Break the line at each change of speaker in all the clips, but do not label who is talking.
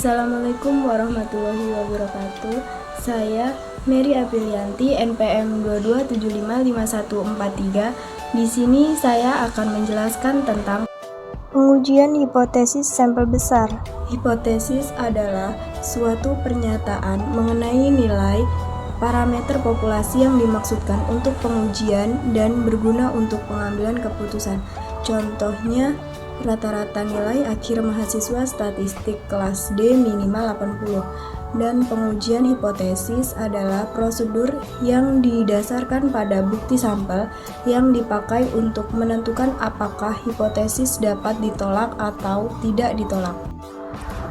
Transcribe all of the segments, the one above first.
Assalamualaikum warahmatullahi wabarakatuh. Saya Mary Aprilianti, NPM 227554143. Di sini saya akan menjelaskan tentang pengujian hipotesis sampel besar. Hipotesis adalah suatu pernyataan mengenai nilai parameter populasi yang dimaksudkan untuk pengujian dan berguna untuk pengambilan keputusan. Contohnya, rata-rata nilai akhir mahasiswa statistik kelas D minimal 80. Dan pengujian hipotesis adalah prosedur yang didasarkan pada bukti sampel yang dipakai untuk menentukan apakah hipotesis dapat ditolak atau tidak ditolak.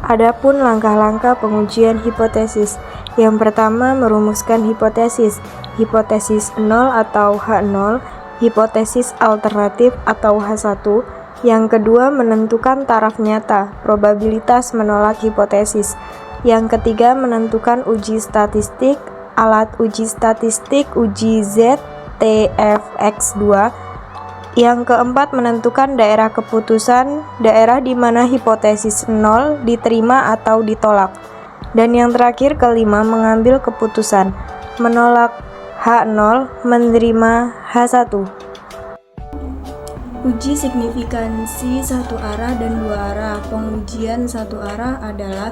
Adapun langkah-langkah pengujian hipotesis. Yang pertama, merumuskan hipotesis. Hipotesis 0 atau H0, hipotesis alternatif atau H1. Yang kedua, menentukan taraf nyata, probabilitas menolak hipotesis. Yang ketiga, menentukan uji statistik, alat uji statistik, uji Z, TFX2. Yang keempat, menentukan daerah keputusan, daerah di mana hipotesis 0 diterima atau ditolak. Dan yang terakhir, kelima, mengambil keputusan, menolak H0, menerima H1. Uji signifikansi satu arah dan dua arah. Pengujian satu arah adalah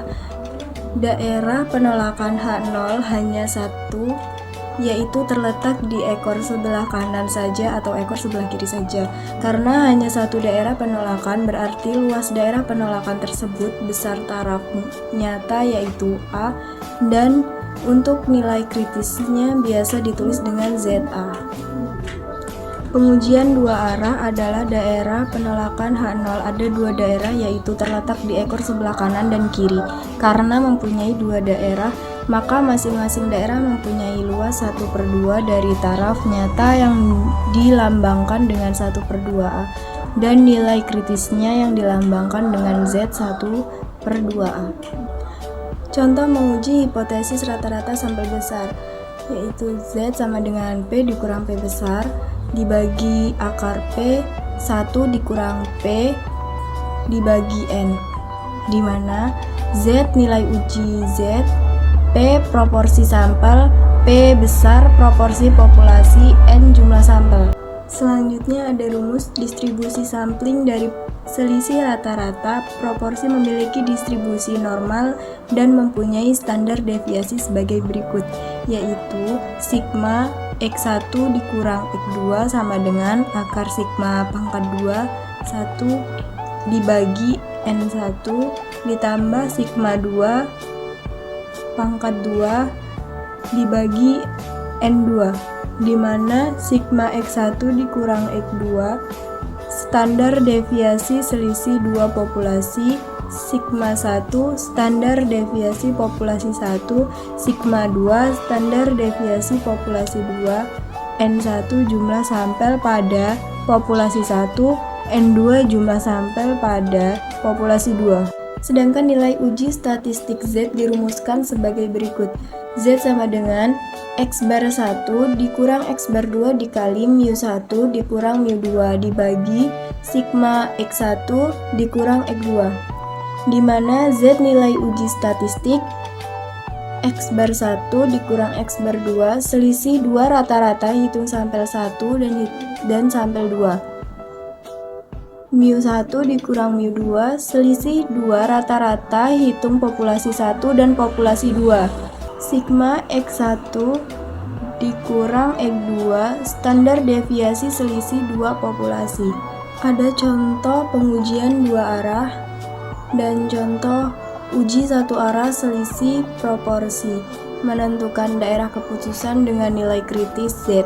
daerah penolakan H0 hanya satu, yaitu terletak di ekor sebelah kanan saja atau ekor sebelah kiri saja. Karena hanya satu daerah penolakan, berarti luas daerah penolakan tersebut besar taraf nyata yaitu A, dan untuk nilai kritisnya biasa ditulis dengan ZA. Pengujian dua arah adalah daerah penolakan H0 ada dua daerah yaitu terletak di ekor sebelah kanan dan kiri. Karena mempunyai dua daerah, maka masing-masing daerah mempunyai luas 1/2 dari taraf nyata yang dilambangkan dengan 1/2A dan nilai kritisnya yang dilambangkan dengan Z1/2A. Contoh menguji hipotesis rata-rata sampel besar, yaitu Z sama dengan P dikurang P besar dibagi akar P 1 dikurang P dibagi N, di mana Z nilai uji Z, P proporsi sampel, P besar proporsi populasi, N jumlah sampel. Selanjutnya ada rumus distribusi sampling dari selisih rata-rata. Proporsi memiliki distribusi normal dan mempunyai standar deviasi sebagai berikut, yaitu sigma X1 dikurang X2 sama dengan akar sigma pangkat 2 1 dibagi N1 ditambah sigma 2 pangkat 2 dibagi N2, di mana sigma X1 dikurang X2 standar deviasi selisih dua populasi, sigma 1 standar deviasi populasi 1, sigma 2 standar deviasi populasi 2, N1 jumlah sampel pada populasi 1, N2 jumlah sampel pada populasi 2. Sedangkan nilai uji statistik Z dirumuskan sebagai berikut. Z sama dengan X bar 1 dikurang X bar 2 dikali mu1 dikurang mu2 dibagi sigma X1 dikurang X2, di mana Z nilai uji statistik X bar 1 dikurang X bar 2 selisih 2 rata-rata hitung sampel 1 dan sampel 2. Mu1 dikurang mu2 selisih 2 rata-rata hitung populasi 1 dan populasi 2. Sigma X1 dikurang X2 standar deviasi selisih 2 populasi. Ada contoh pengujian dua arah dan contoh uji satu arah selisih proporsi, menentukan daerah keputusan dengan nilai kritis Z.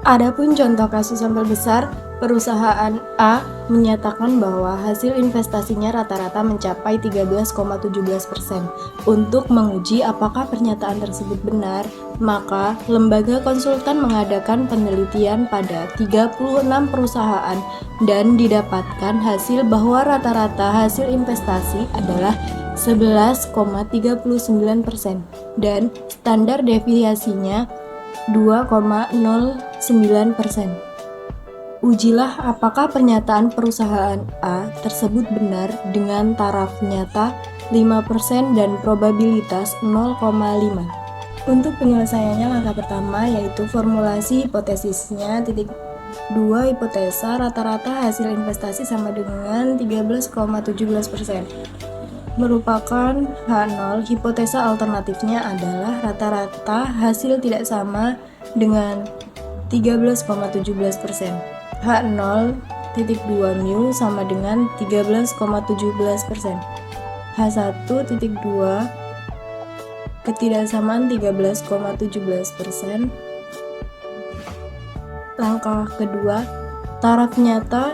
Adapun contoh kasus sampel besar, perusahaan A menyatakan bahwa hasil investasinya rata-rata mencapai 13,17%. Untuk menguji apakah pernyataan tersebut benar, maka lembaga konsultan mengadakan penelitian pada 36 perusahaan dan didapatkan hasil bahwa rata-rata hasil investasi adalah 11,39% dan standar deviasinya 2,09%. Ujilah apakah pernyataan perusahaan A tersebut benar dengan taraf nyata 5% dan probabilitas 0,5. Untuk penyelesaiannya langkah pertama yaitu formulasi hipotesisnya. Titik 2 hipotesa rata-rata hasil investasi sama dengan 13,17%. Merupakan H0, hipotesa alternatifnya adalah rata-rata hasil tidak sama dengan 13,17%. H0 titik 2 mu sama dengan 13,17%. H1 titik 2 ketidaksamaan 13,17%. Langkah kedua, taraf nyata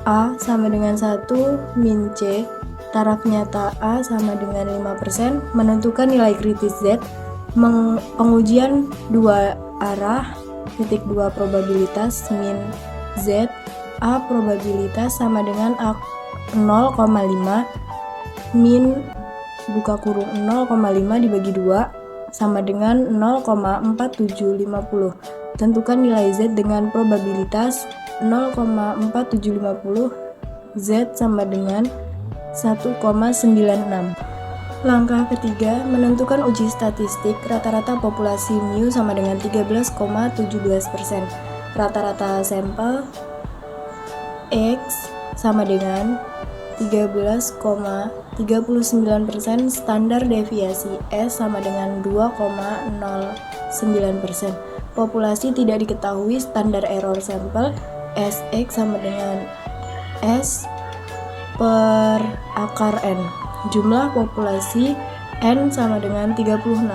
A sama dengan 1 min C, taraf nyata A sama dengan 5%, menentukan nilai kritis Z, pengujian dua arah, titik 2 probabilitas min Z, A probabilitas sama dengan A 0,5 min buka kurung 0,5 dibagi 2 sama dengan 0,4750. Tentukan nilai Z dengan probabilitas 0,4750. Z sama dengan 1,96. Langkah ketiga, menentukan uji statistik. Rata-rata populasi mu sama dengan 13,17%. Rata-rata sampel X sama dengan 13,39%, standar deviasi S sama dengan 2,09%. Populasi tidak diketahui, standar error sampel Sx sama dengan S per akar N. Jumlah populasi N sama dengan 36.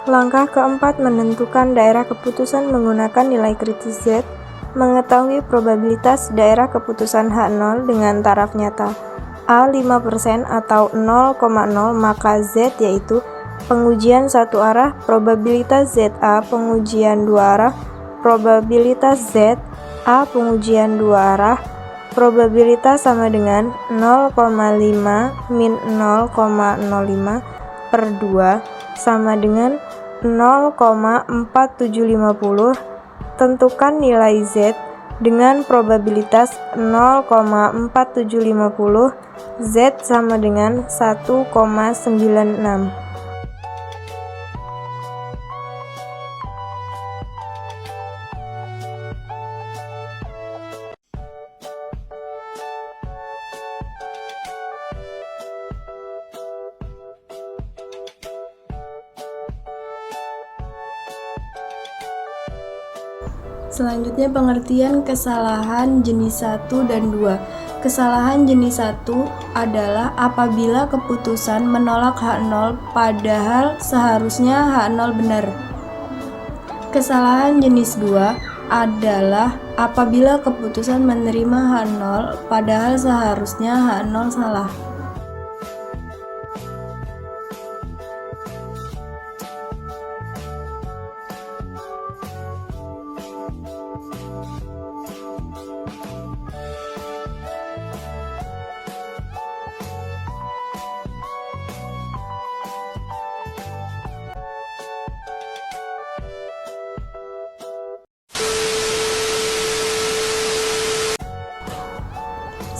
Langkah keempat, menentukan daerah keputusan menggunakan nilai kritis Z. Mengetahui probabilitas daerah keputusan H0 dengan taraf nyata A 5% atau 0,0, maka Z yaitu pengujian satu arah, probabilitas ZA pengujian dua arah, probabilitas Z A pengujian dua arah, probabilitas sama dengan 0,5 min 0,05 per 2 sama dengan 0,4750. Tentukan nilai Z dengan probabilitas 0,4750. Z sama dengan 1,96. Selanjutnya pengertian kesalahan jenis 1 dan 2. Kesalahan jenis 1 adalah apabila keputusan menolak H0 padahal seharusnya H0 benar. Kesalahan jenis 2 adalah apabila keputusan menerima H0 padahal seharusnya H0 salah.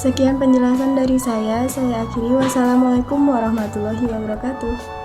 Sekian penjelasan dari saya akhiri. Wassalamualaikum warahmatullahi wabarakatuh.